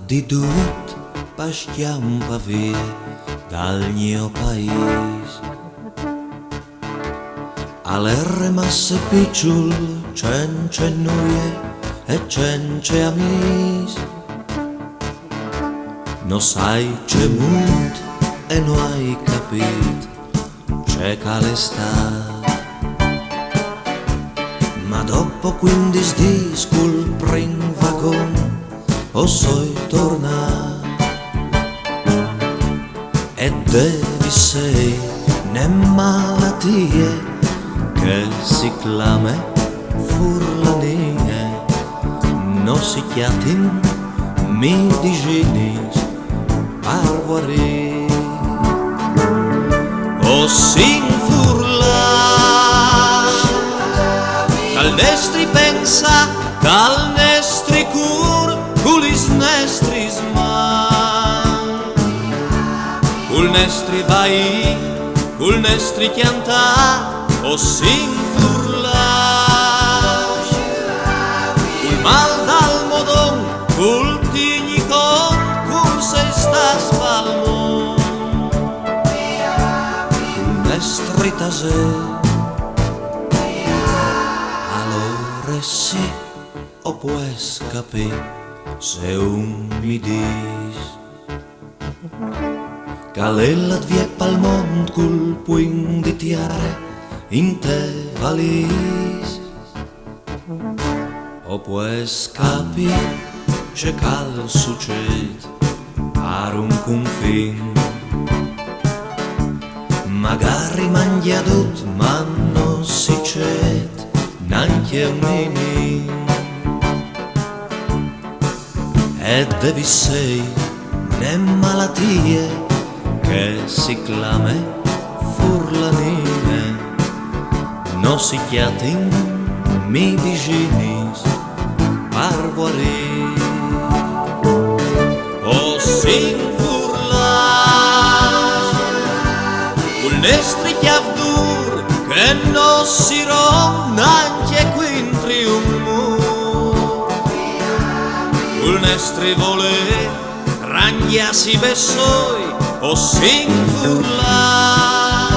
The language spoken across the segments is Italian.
di dut paschiamo via dal mio paese. Alle masse picciul c'è noie e c'è amis. No sai c'è mut e no hai capito c'è calestà. Ma dopo 15 di col prim vagon o soi tornato e devi sei ne malattie che si clame furlanie no si chiatin mi diginis parvoari o sin furla dal nestri pensa dal nestri cur culis nestris man cul nestri vai cul nestri chianta o sin furla cul mal dal modon cul tignicon cul se stas palmon cul nestri taser. Allora sì, o puoi capire se un mi dis Calella vie pal mond col puin di tiare in te valis. O puoi capire c'è cal succede a un confin. Magari mangiadut ma non si c'è neanche un nini e devi sei ne malattie che si clame furlanine no si chiatin mi diginis parvoari o sin furla un nestri chiavdur che non si rom neanche quintri un mur un nestri vole ragna si bessoi o sin furla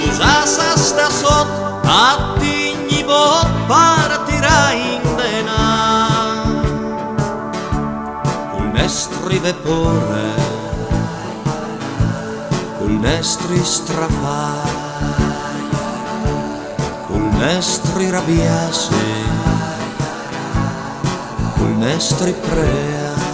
usasa sta sot a tigni bot partirà in denà un nestri vepore un nestri strafà nestri rabiase, col nestri prea.